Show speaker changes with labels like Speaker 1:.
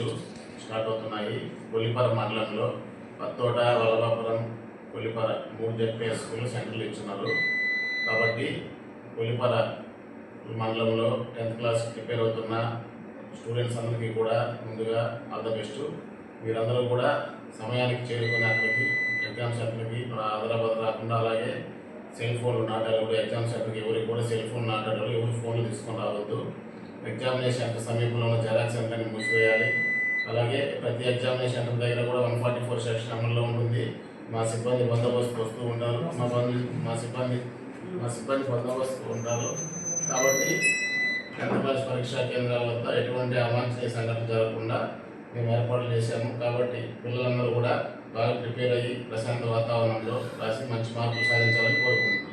Speaker 1: పరీక్షలు స్టార్ట్ అవుతున్నాయి. కొల్లిపర మండలంలో పత్తోట, వల్లభాపురం, కొల్లిపర 3 జెడ్పీఎస్ స్కూల్ సెంటర్లు ఇచ్చున్నారు. కాబట్టి కొల్లిపర మండలంలో 10th క్లాస్ ప్రిపేర్ అవుతున్న స్టూడెంట్స్ అందరికీ కూడా ముందుగా ఆల్ ద బెస్ట్. మీరందరూ కూడా సమయానికి చేరుకునే అక్కడికి ఎగ్జామ్ సెంటర్కి హైదరాబాద్ రాకుండా, అలాగే సెల్ ఫోన్లు నాటాలి కూడా. ఎగ్జామ్ సెంటర్కి ఎవరికి కూడా సెల్ ఫోన్ నాటాలి, ఎవరు ఫోన్లు తీసుకొని రావద్దు. ఎగ్జామినేషన్ సెంటర్ సమీపంలో ఉన్న జెరాక్స్ సెంటర్ని మూసివేయాలి. అలాగే ప్రతి ఎగ్జామినేషన్ సెంటర్ దగ్గర కూడా 144 సెక్షన్ అమల్లో ఉంటుంది. మా సిబ్బంది బందోబస్తు వస్తూ ఉంటారు. మా సిబ్బంది బందోబస్తు ఉంటారు. కాబట్టి 10th క్లాస్ పరీక్షా కేంద్రాల వద్ద ఎటువంటి అవాంఛనీయ సంఘటన జరగకుండా మేము ఏర్పాట్లు చేశాము. కాబట్టి పిల్లలందరూ కూడా బాగా ప్రిపేర్ అయ్యి ప్రశాంత వాతావరణంలో రాసి మంచి మార్కులు సాధించాలని కోరుకుంటున్నాను.